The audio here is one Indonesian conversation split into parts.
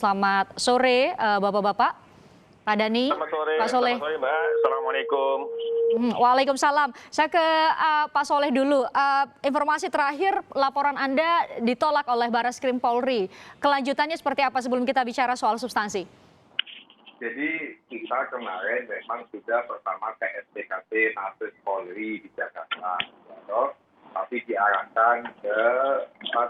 Selamat sore, Bapak-bapak, Pak Dhani, Pak Soleh. Selamat sore Mbak. Assalamualaikum. Waalaikumsalam. Saya ke Pak Soleh dulu. Informasi terakhir, laporan Anda ditolak oleh Barreskrim Polri. Kelanjutannya seperti apa sebelum kita bicara soal substansi? Jadi kita kemarin memang sudah pertama ke SPKT Mabes Polri di Jakarta, tapi diarahkan ke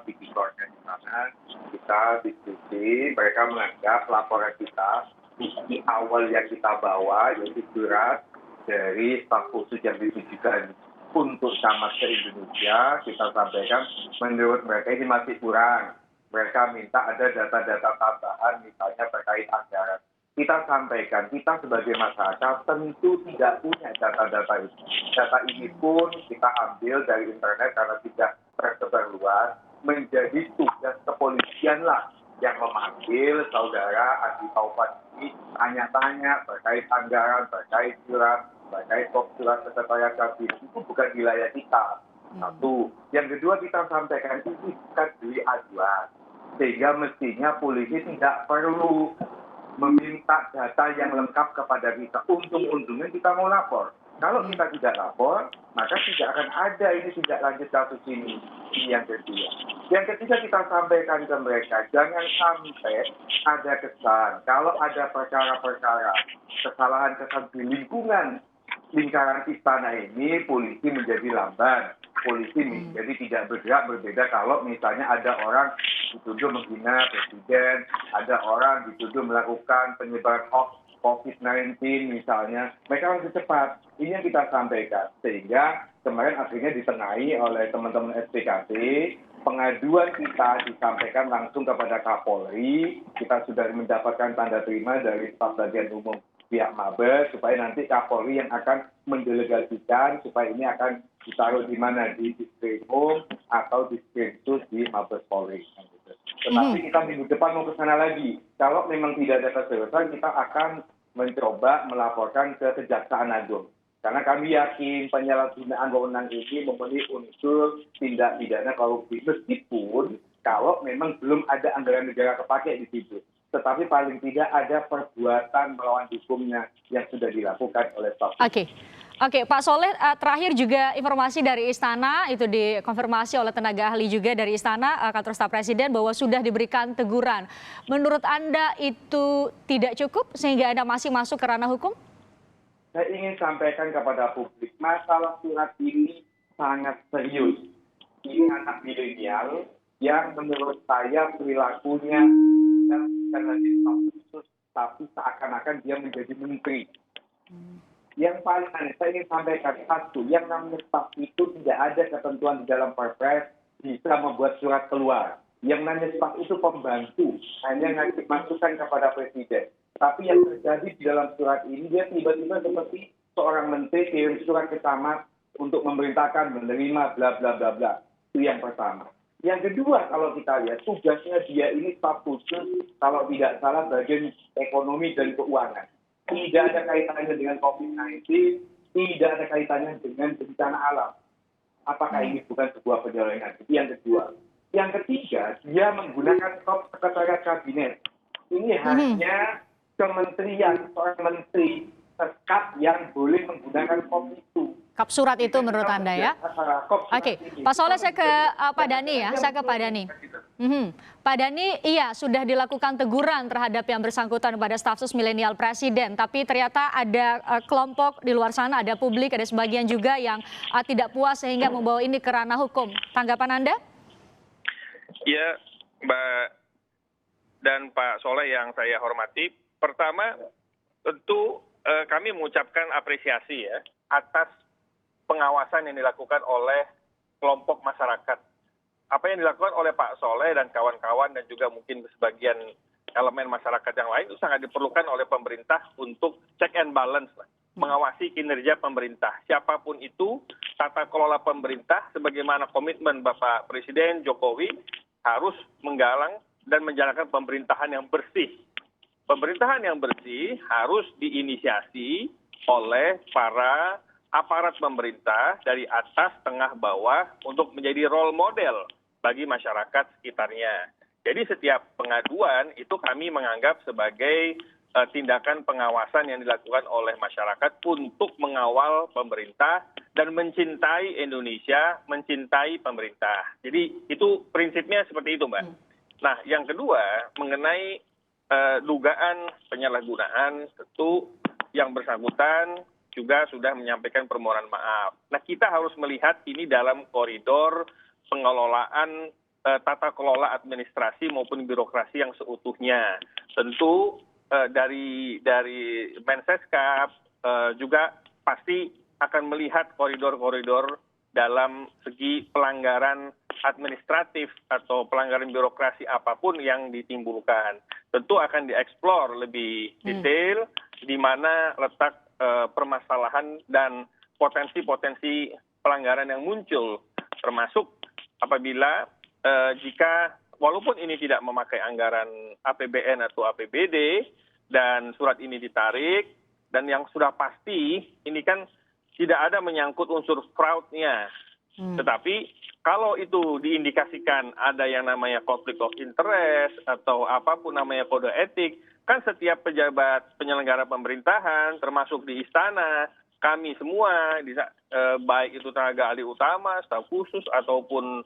Tipikornya di sana. Kita diskusi, mereka menganggap laporan kita di awal yang kita bawa yaitu surat dari staf khusus yang ditujukan untuk camat se Indonesia, kita sampaikan menurut mereka ini masih kurang. Mereka minta ada data-data tambahan misalnya terkait anggaran. Kita sampaikan, kita sebagai masyarakat tentu tidak punya data-data itu. Data ini pun kita ambil dari internet karena tidak tersebar luas, menjadi tugas kepolisian lah yang memanggil saudara Andi Taufan ini tanya-tanya terkait anggaran, terkait surat, terkait surat sekretariat kabinet, itu bukan wilayah kita. Satu. Yang kedua kita sampaikan ini bukan delik aduan, sehingga mestinya polisi tidak perlu meminta data yang lengkap kepada kita. Untung-untungnya kita mau lapor. Kalau kita tidak lapor, maka tidak akan ada ini tindak lanjut kasus ini. Ini yang kedua. Yang ketiga kita sampaikan ke mereka, jangan sampai ada kesan. Kalau ada perkara-perkara, kesalahan-kesalahan di lingkaran istana ini, polisi menjadi lamban. Polisi menjadi tidak bergerak, berbeda kalau misalnya ada orang dituduh menghina presiden, ada orang dituduh melakukan penyebaran hoax COVID-19 misalnya, mereka harus cepat. Ini yang kita sampaikan. Sehingga kemarin akhirnya ditengahi oleh teman-teman SPKT, pengaduan kita disampaikan langsung kepada Kapolri, kita sudah mendapatkan tanda terima dari staf bagian umum pihak Mabes, supaya nanti Kapolri yang akan mendelegasikan, supaya ini akan ditaruh di mana, di Diskrimum atau Diskrimsus di Mabes Polri. Tetapi kita minggu depan mau ke sana lagi. Kalau memang tidak ada keseriusan, kita akan mencoba melaporkan ke Kejaksaan Agung. Karena kami yakin penyalahgunaan wewenang ini memenuhi unsur tindak pidana korupsi. Meskipun kalau memang belum ada anggaran negara kepakai di situ. Tetapi paling tidak ada perbuatan melawan hukumnya yang sudah dilakukan oleh staf. Oke, Pak Soleh, terakhir juga informasi dari Istana, itu dikonfirmasi oleh tenaga ahli juga dari Istana, kantor staf Presiden, bahwa sudah diberikan teguran. Menurut Anda itu tidak cukup sehingga Anda masih masuk ke ranah hukum? Saya ingin sampaikan kepada publik, masalah surat ini sangat serius. Ini anak milenial yang menurut saya perilakunya bukan lagi staf khusus, tapi seakan-akan dia menjadi menteri. Yang paling aneh, saya ingin sampaikan satu, yang namanya staf itu tidak ada ketentuan di dalam Perpres bisa membuat surat keluar. Yang namanya staf itu pembantu, hanya ngasih masukan kepada Presiden. Tapi yang terjadi di dalam surat ini, dia tiba-tiba seperti seorang menteri kirim surat ke camat untuk memerintahkan menerima bla bla bla bla. Itu yang pertama. Yang kedua, kalau kita lihat tugasnya dia ini staf khusus, kalau tidak salah bagian ekonomi dan keuangan. Tidak ada kaitannya dengan COVID-19, tidak ada kaitannya dengan bencana alam. Apakah ini bukan sebuah penyelewengan? Itu yang kedua. Yang ketiga, dia menggunakan sekretariat kabinet. Ini hanya kementerian, seorang menteri sekat yang boleh menggunakan kop itu. Kap surat itu menurut Anda ya? Oke, Pak Soleh, saya ke Pak Dhani ya, saya ke Pak Dhani. Pak Dhani, iya sudah dilakukan teguran terhadap yang bersangkutan pada stafsus milenial Presiden, tapi ternyata ada kelompok di luar sana, ada publik, ada sebagian juga yang tidak puas sehingga membawa ini ke ranah hukum. Tanggapan Anda? Ya, Mbak dan Pak Soleh yang saya hormati, pertama tentu kami mengucapkan apresiasi ya atas pengawasan yang dilakukan oleh kelompok masyarakat. Apa yang dilakukan oleh Pak Soleh dan kawan-kawan dan juga mungkin sebagian elemen masyarakat yang lain itu sangat diperlukan oleh pemerintah untuk check and balance, mengawasi kinerja pemerintah. Siapapun itu, tata kelola pemerintah sebagaimana komitmen Bapak Presiden Jokowi harus menggalang dan menjalankan pemerintahan yang bersih. Pemerintahan yang bersih harus diinisiasi oleh para aparat pemerintah dari atas, tengah, bawah untuk menjadi role model bagi masyarakat sekitarnya. Jadi setiap pengaduan itu kami menganggap sebagai tindakan pengawasan yang dilakukan oleh masyarakat untuk mengawal pemerintah dan mencintai Indonesia, mencintai pemerintah. Jadi itu prinsipnya seperti itu, Mbak. Nah, yang kedua mengenai dugaan penyalahgunaan, tentu yang bersangkutan juga sudah menyampaikan permohonan maaf. Nah, kita harus melihat ini dalam koridor pengelolaan tata kelola administrasi maupun birokrasi yang seutuhnya. Tentu dari Mensescap juga pasti akan melihat koridor-koridor dalam segi pelanggaran administratif atau pelanggaran birokrasi apapun yang ditimbulkan. Tentu akan dieksplor lebih detail di mana letak permasalahan dan potensi-potensi pelanggaran yang muncul, termasuk apabila jika walaupun ini tidak memakai anggaran APBN atau APBD dan surat ini ditarik, dan yang sudah pasti ini kan tidak ada menyangkut unsur fraud-nya. Tetapi kalau itu diindikasikan ada yang namanya conflict of interest atau apapun namanya kode etik, kan setiap pejabat penyelenggara pemerintahan termasuk di istana, kami semua, baik itu tenaga ahli utama, staf khusus ataupun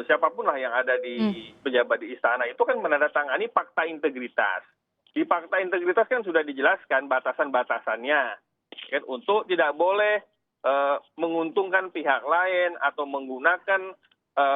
siapapun lah yang ada di pejabat di istana itu kan menandatangani fakta integritas. Di fakta integritas kan sudah dijelaskan batasan-batasannya kan, untuk tidak boleh menguntungkan pihak lain atau menggunakan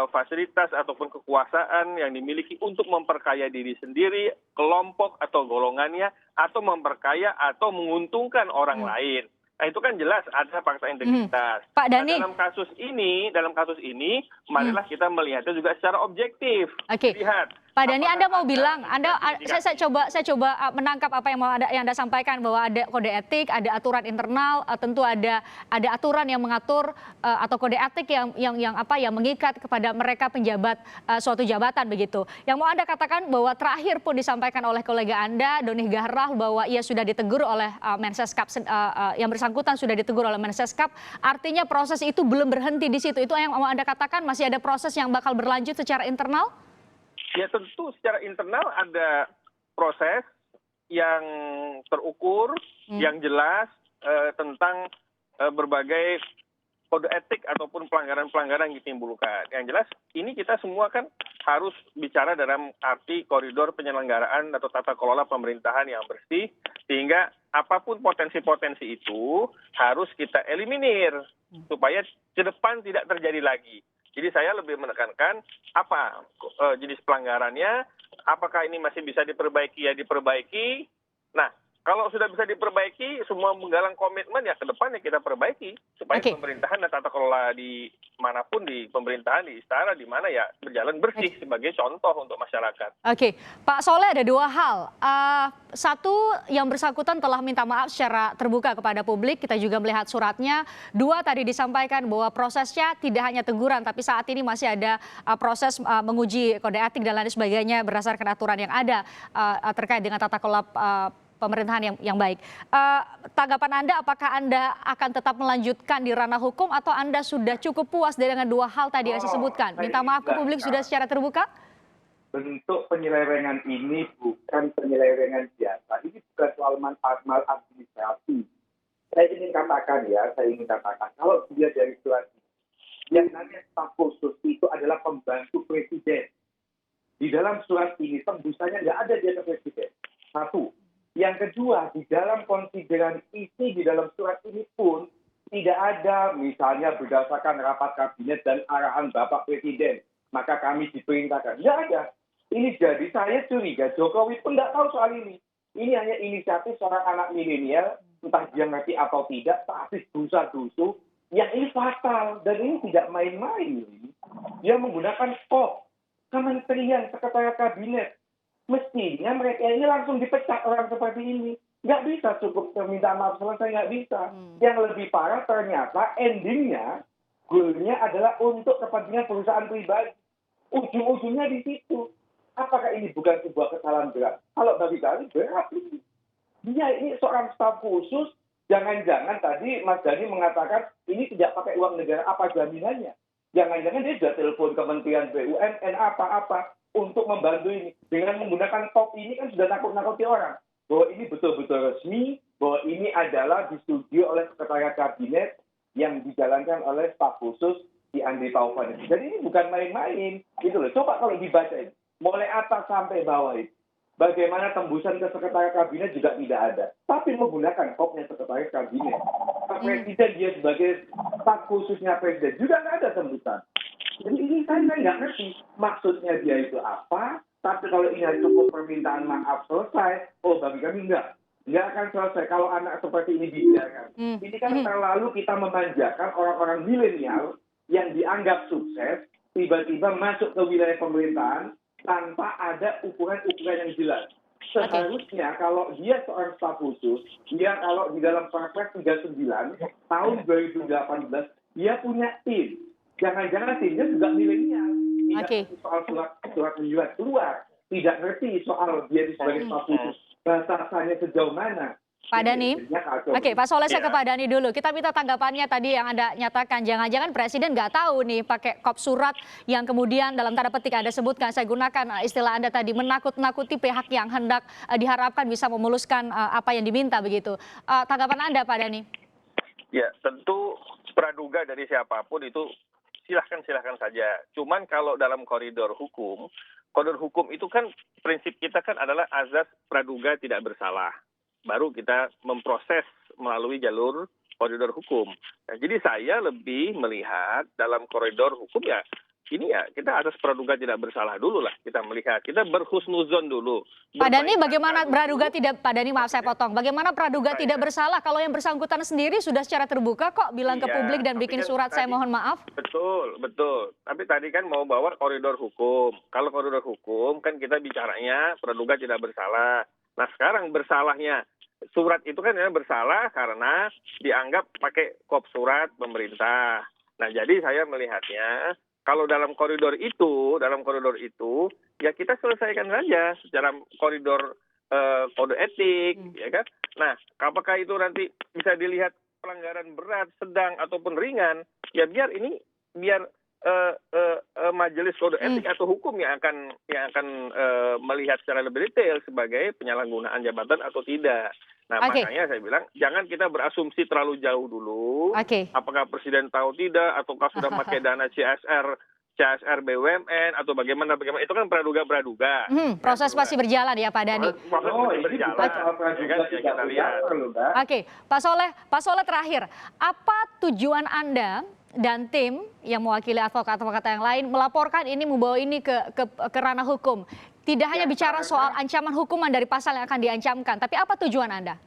fasilitas ataupun kekuasaan yang dimiliki untuk memperkaya diri sendiri, kelompok atau golongannya, atau memperkaya atau menguntungkan orang lain. Nah, itu kan jelas ada fakta integritas. Pak Dhani. Nah, dalam kasus ini, marilah kita melihatnya juga secara objektif. Oke. Lihat. Pak Dhani, Anda mau bilang, saya coba menangkap apa yang Anda sampaikan, bahwa ada kode etik, ada aturan internal, tentu ada aturan yang mengatur atau kode etik yang mengikat kepada mereka penjabat suatu jabatan begitu. Yang mau Anda katakan bahwa terakhir pun disampaikan oleh kolega Anda, Doni Gahral, bahwa ia sudah ditegur oleh Mensescap, yang bersangkutan sudah ditegur oleh Mensescap, artinya proses itu belum berhenti di situ. Itu yang mau Anda katakan, masih ada proses yang bakal berlanjut secara internal? Ya tentu secara internal ada proses yang terukur, yang jelas tentang berbagai kode etik ataupun pelanggaran-pelanggaran yang ditimbulkan. Yang jelas ini kita semua kan harus bicara dalam arti koridor penyelenggaraan atau tata kelola pemerintahan yang bersih, sehingga apapun potensi-potensi itu harus kita eliminir supaya ke depan tidak terjadi lagi. Jadi saya lebih menekankan apa jenis pelanggarannya, apakah ini masih bisa diperbaiki, ya diperbaiki. Nah, kalau sudah bisa diperbaiki, semua menggalang komitmen ya ke depannya kita perbaiki supaya pemerintahan dan tata kelola di manapun, di pemerintahan, di istana, di mana ya berjalan bersih sebagai contoh untuk masyarakat. Oke, Pak Soleh, ada dua hal. Satu, yang bersangkutan telah minta maaf secara terbuka kepada publik, kita juga melihat suratnya. Dua, tadi disampaikan bahwa prosesnya tidak hanya teguran, tapi saat ini masih ada proses menguji kode etik dan lain sebagainya berdasarkan aturan yang ada terkait dengan tata kelola pemerintahan yang baik. Tanggapan Anda, apakah Anda akan tetap melanjutkan di ranah hukum atau Anda sudah cukup puas dengan dua hal tadi yang saya sebutkan? Minta maaf ke publik sudah secara terbuka? Bentuk penyelewengan ini bukan penyelewengan biasa. Ini bukan soal maladministrasi. Saya ingin katakan, kalau dia dari surat ini, yang namanya staf khusus itu adalah pembantu presiden. Di dalam surat ini tembusannya nggak ada dia ke presiden. Satu. Yang kedua, di dalam konsideran isi di dalam surat ini pun tidak ada misalnya berdasarkan rapat kabinet dan arahan Bapak Presiden, maka kami diperintahkan. Tidak ada. Ini jadi saya curiga Jokowi pun tidak tahu soal ini. Ini hanya inisiatif seorang anak milenial, entah dia ngerti atau tidak, tapi dosa-dosa yang ini fatal. Dan ini tidak main-main. Dia menggunakan kementerian, sekretariat kabinet. Mestinya mereka ini langsung dipecat orang seperti ini. Nggak bisa cukup minta maaf selesai, nggak bisa. Yang lebih parah ternyata endingnya, goalnya adalah untuk kepentingan perusahaan pribadi. Ujung-ujungnya di situ. Apakah ini bukan sebuah kesalahan berat? Kalau bagi kami berat ini. Dia ini seorang staf khusus, jangan-jangan tadi Mas Dhani mengatakan ini tidak pakai uang negara, apa jaminannya? Jangan-jangan dia sudah telepon Kementerian BUMN apa-apa. untuk membantu ini. Dengan menggunakan top ini kan sudah nakut-nakuti orang bahwa ini betul-betul resmi, bahwa ini adalah disetujui oleh Sekretariat Kabinet yang dijalankan oleh staf khusus di Andri Taufan. Jadi ini bukan main-main, gitu loh. Coba kalau dibaca ini, mulai atas sampai bawah itu. Bagaimana tembusan ke Sekretariat Kabinet juga tidak ada. Tapi menggunakan kopnya Sekretariat Kabinet. Pak Presiden dia sebagai staf khususnya Presiden juga nggak ada tembusan. Jadi ini saya nggak ngerti maksudnya dia itu apa. Tapi kalau ini cukup permintaan maaf selesai, oh bagi kami nggak akan selesai kalau anak seperti ini dibiarkan. Ini kan terlalu kita memanjakan orang-orang milenial yang dianggap sukses, tiba-tiba masuk ke wilayah pemerintahan tanpa ada ukuran-ukuran yang jelas. Seharusnya kalau dia seorang staf khusus, dia kalau di dalam Perpres 39 tahun 2018, dia punya tim. Jangan-jangan timnya juga milenial. Tidak ngerti soal surat menyurat keluar. Tidak ngerti soal dia sebagai staf khusus. Batasannya sejauh mana. Pak Dhani, oke Pak Soleh saya ke Pak Dhani dulu. Kita minta tanggapannya tadi yang Anda nyatakan. Jangan-jangan Presiden nggak tahu nih pakai kop surat yang kemudian dalam tanda petik Anda sebutkan. Saya gunakan istilah Anda tadi menakut-nakuti pihak yang hendak diharapkan bisa memuluskan apa yang diminta begitu. Tanggapan Anda Pak Dhani? Ya tentu praduga dari siapapun itu silahkan saja. Cuman kalau dalam koridor hukum itu kan prinsip kita kan adalah azas praduga tidak bersalah. Baru kita memproses melalui jalur koridor hukum. Nah, jadi saya lebih melihat dalam koridor hukum ya ini ya kita atas praduga tidak bersalah dulu lah kita melihat. Kita berhusnuzon dulu. Pak Dhani bagaimana praduga tidak, Pak Dhani maaf saya potong. Bagaimana praduga tidak bersalah kalau yang bersangkutan sendiri sudah secara terbuka kok bilang ke publik dan bikin surat saya mohon maaf? Betul. Tapi tadi kan mau bawa koridor hukum. Kalau koridor hukum kan kita bicaranya praduga tidak bersalah. Nah sekarang bersalahnya surat itu kan bersalah karena dianggap pakai kop surat pemerintah. Nah jadi saya melihatnya kalau dalam koridor itu ya kita selesaikan saja secara koridor kode etik, ya kan? Nah, apakah itu nanti bisa dilihat pelanggaran berat, sedang ataupun ringan? Ya biar majelis kode etik atau hukum yang akan melihat secara lebih detail sebagai penyalahgunaan jabatan atau tidak. Nah makanya saya bilang jangan kita berasumsi terlalu jauh dulu. Apakah Presiden tahu tidak ataukah sudah pakai dana CSR BUMN atau bagaimana itu kan praduga. Proses masih berjalan ya Pak Dhani. Proses masih berjalan. Kita lihat. Oke, Pak Soleh terakhir, apa tujuan Anda dan tim yang mewakili advokat yang lain melaporkan ini membawa ini ke ranah hukum? Tidak hanya bicara soal ancaman hukuman dari pasal yang akan diancamkan, tapi apa tujuan Anda?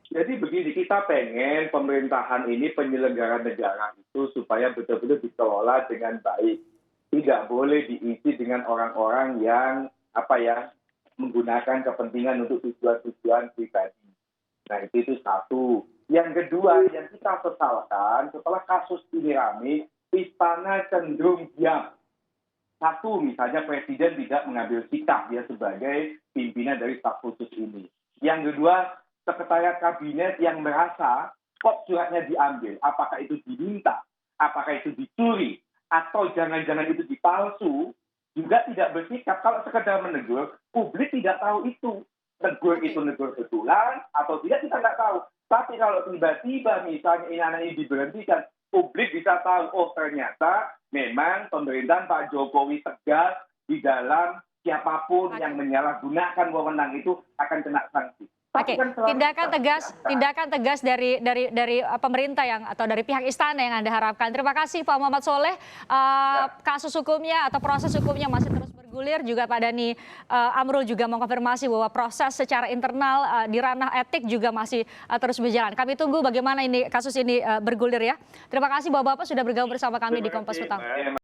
Jadi begini, kita pengen pemerintahan ini penyelenggara negara itu supaya betul-betul dikelola dengan baik. Tidak boleh diisi dengan orang-orang yang menggunakan kepentingan untuk tujuan-tujuan pribadi. Nah itu satu. Yang kedua yang kita sesalkan setelah kasus ini rame, istana cenderung diam. Satu, misalnya Presiden tidak mengambil sikap dia sebagai pimpinan dari staf khusus ini. Yang kedua, Sekretariat Kabinet yang merasa kok suratnya diambil. Apakah itu diminta? Apakah itu dicuri? Atau jangan-jangan itu dipalsu? Juga tidak bersikap. Kalau sekedar menegur, publik tidak tahu itu. Negur itu negur betulan atau tidak, kita nggak tahu. Tapi kalau tiba-tiba misalnya ini diberhentikan, publik bisa tahu, oh ternyata memang pemerintahan Pak Jokowi tegas di dalam siapapun yang menyalahgunakan wewenang itu akan kena sanksi. Oke, tindakan tegas dari pemerintah atau dari pihak istana yang Anda harapkan. Terima kasih Pak Muhammad Soleh. Kasus hukumnya atau proses hukumnya masih terus bergulir. Juga Pak Dhani Amrul juga mengkonfirmasi bahwa proses secara internal di ranah etik juga masih terus berjalan. Kami tunggu bagaimana kasus ini bergulir ya. Terima kasih Bapak-bapak sudah bergabung bersama kami di Kompas Petang.